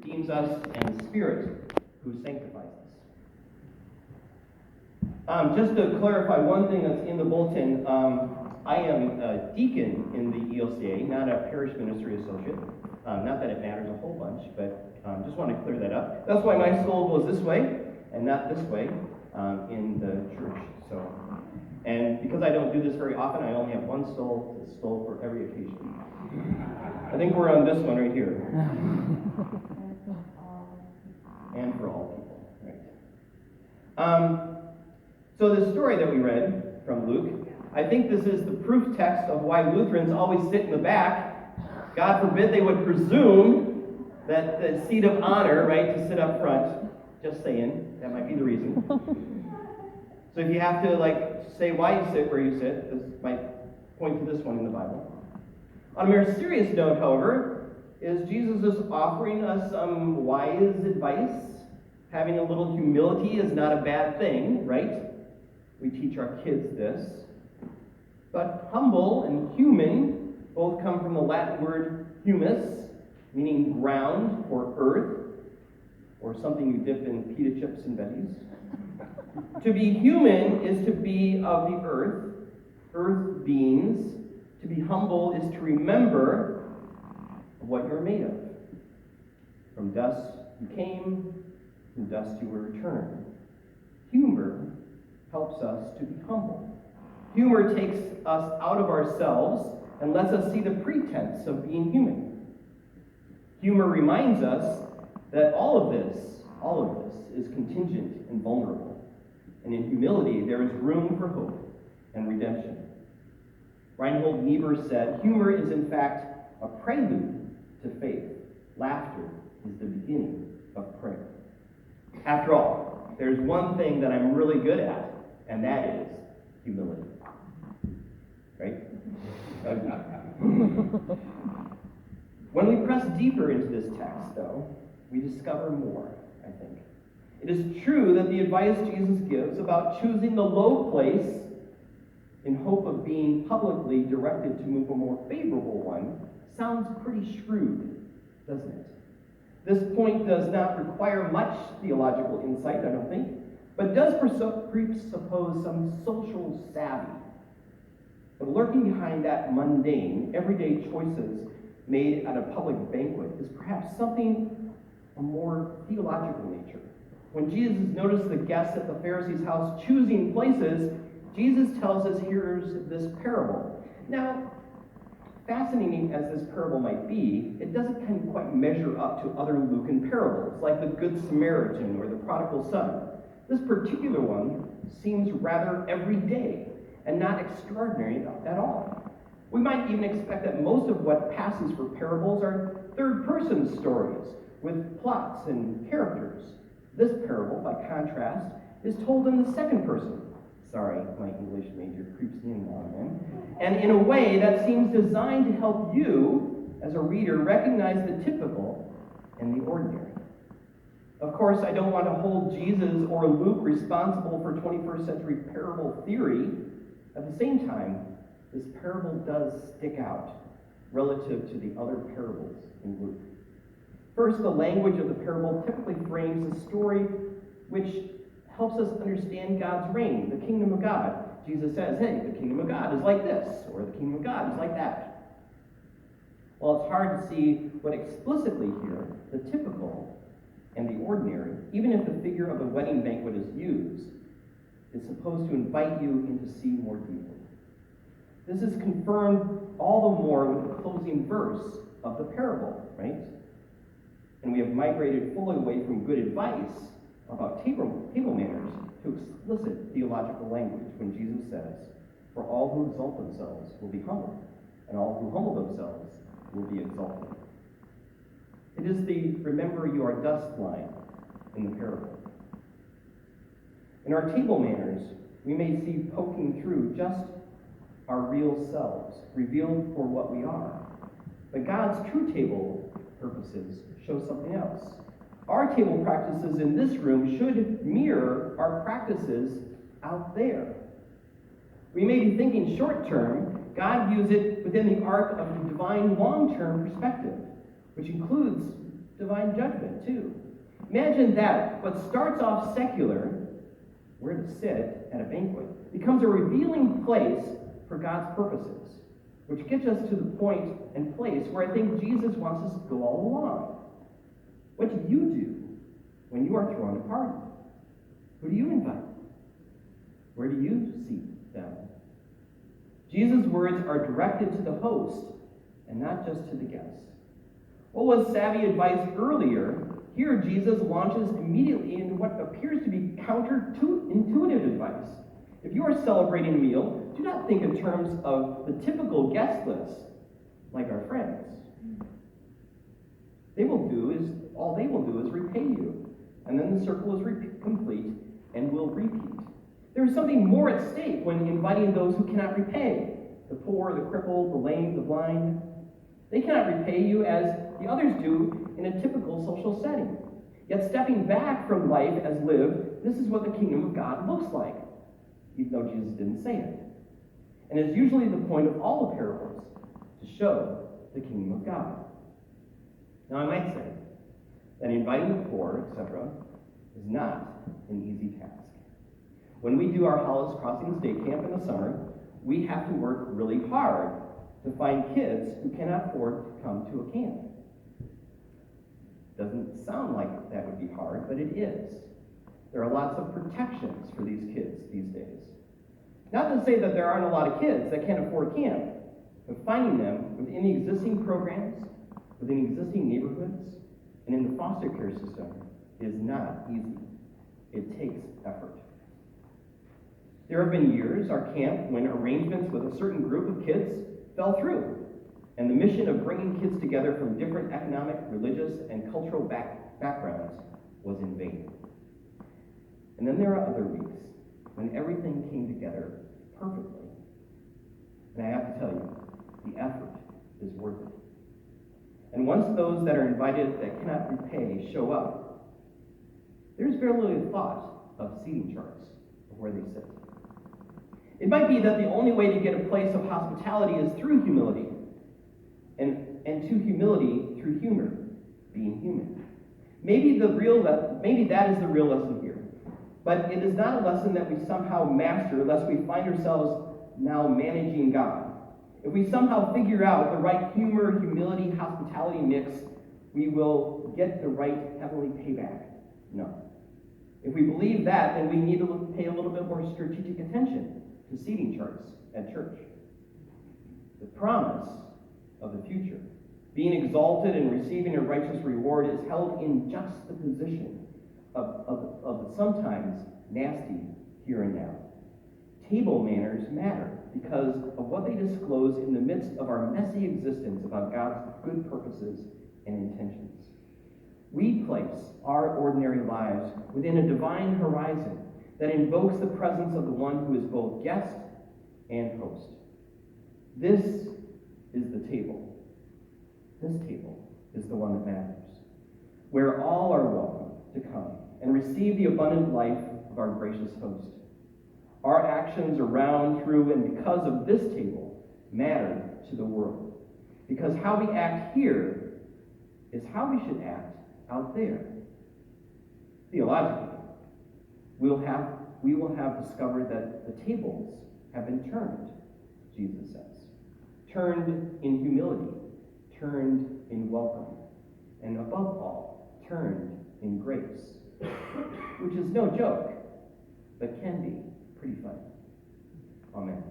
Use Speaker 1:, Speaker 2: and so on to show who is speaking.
Speaker 1: redeems us, and the Spirit who sanctifies us. Just to clarify one thing that's in the bulletin, I am a deacon in the ELCA, not a parish ministry associate. Not that it matters a whole bunch, but just want to clear that up. That's why my stole goes this way and not this way in the church. And because I don't do this very often, I only have one stole for every occasion. I think we're on this one right here. And for all people, right? So the story that we read from Luke, I think this is the proof text of why Lutherans always sit in the back. God forbid they would presume that the seat of honor, right, to sit up front. Just saying, that might be the reason. So if you have to, say why you sit where you sit, this might point to this one in the Bible. On a more serious note, however, is Jesus is offering us some wise advice. Having a little humility is not a bad thing, right? We teach our kids this. But humble and human both come from the Latin word humus, meaning ground or earth, or something you dip in pita chips and veggies. To be human is to be of the earth beings. To be humble is to remember what you're made of. From dust you came, from dust you will return. Humor helps us to be humble. Humor takes us out of ourselves and lets us see the pretense of being human. Humor reminds us that all of this is contingent and vulnerable. And in humility, there is room for hope and redemption. Reinhold Niebuhr said, humor is in fact a prelude to faith. Laughter is the beginning of prayer. After all, there's one thing that I'm really good at, and that is humility. Right? When we press deeper into this text, though, we discover more, I think. It is true that the advice Jesus gives about choosing the low place in hope of being publicly directed to move a more favorable one sounds pretty shrewd, doesn't it? This point does not require much theological insight, I don't think, but does presuppose some social savvy. But lurking behind that mundane, everyday choices made at a public banquet is perhaps something of more theological nature. When Jesus noticed the guests at the Pharisees' house choosing places, Jesus tells us here's this parable. Now, fascinating as this parable might be, it doesn't quite measure up to other Lucan parables, like the Good Samaritan or the Prodigal Son. This particular one seems rather everyday and not extraordinary at all. We might even expect that most of what passes for parables are third-person stories with plots and characters. This parable, by contrast, is told in the second person. Sorry, my English major creeps in now and then. And in a way that seems designed to help you, as a reader, recognize the typical and the ordinary. Of course, I don't want to hold Jesus or Luke responsible for 21st century parable theory. At the same time, this parable does stick out relative to the other parables in Luke. First, the language of the parable typically frames a story which helps us understand God's reign, the kingdom of God. Jesus says, hey, the kingdom of God is like this, or the kingdom of God is like that. While it's hard to see what explicitly here, the typical and the ordinary, even if the figure of the wedding banquet is used, is supposed to invite you in to see more deeply. This is confirmed all the more with the closing verse of the parable, right? And we have migrated fully away from good advice about table manners to explicit theological language when Jesus says, for all who exalt themselves will be humbled, and all who humble themselves will be exalted. It is the remember you are dust line in the parable. In our table manners, we may see poking through just our real selves, revealed for what we are. But God's true table purposes show something else. Our table practices in this room should mirror our practices out there. We may be thinking short term. God views it within the arc of the divine long-term perspective, which includes divine judgment, too. Imagine that what starts off secular, where to sit at a banquet, becomes a revealing place for God's purposes, which gets us to the point and place where I think Jesus wants us to go all along. What do you do when you are throwing a party? Who do you invite? Where do you seat them? Jesus' words are directed to the host and not just to the guest. What was savvy advice earlier, here Jesus launches immediately into what appears to be counterintuitive advice. If you are celebrating a meal, do not think in terms of the typical guest list, like our friends. All they will do is repay you, and then the circle is complete and will repeat. There is something more at stake when inviting those who cannot repay, the poor, the crippled, the lame, the blind. They cannot repay you as the others do in a typical social setting. Yet stepping back from life as lived, this is what the kingdom of God looks like, even though Jesus didn't say it. And it's usually the point of all the parables, to show the kingdom of God. Now I might say that inviting the poor, etc., is not an easy task. When we do our Hollis Crossings day camp in the summer, we have to work really hard to find kids who cannot afford to come to a camp. Doesn't sound like that would be hard, but it is. There are lots of protections for these kids these days. Not to say that there aren't a lot of kids that can't afford camp, but finding them within the existing programs, within existing neighborhoods, and in the foster care system is not easy. It takes effort. There have been years, our camp, when arrangements with a certain group of kids fell through, and the mission of bringing kids together from different economic, religious, and cultural backgrounds was in vain. And then there are other weeks when everything came together perfectly. And I have to tell you, the effort is worth it. And once those that are invited that cannot repay show up, there's very little thought of seating charts of where they sit. It might be that the only way to get a place of hospitality is through humility, and to humility through humor, being human. Maybe that is the real lesson here. But it is not a lesson that we somehow master unless we find ourselves now managing God. If we somehow figure out the right humor, humility, hospitality mix, we will get the right heavenly payback. No. If we believe that, then we need to pay a little bit more strategic attention to seating charts at church. The promise of the future, being exalted and receiving a righteous reward, is held in juxtaposition of the sometimes nasty here and now. Table manners matter because of what they disclose in the midst of our messy existence about God's good purposes and intentions. We place our ordinary lives within a divine horizon that invokes the presence of the one who is both guest and host. This is the table. This table is the one that matters, where all are welcome to come and receive the abundant life of our gracious host. Our actions around, through, and because of this table matter to the world. Because how we act here is how we should act out there. Theologically, we will have discovered that the tables have been turned, Jesus says. Turned in humility, turned in welcome, and above all, turned in grace, which is no joke, but can be pretty funny. Amen.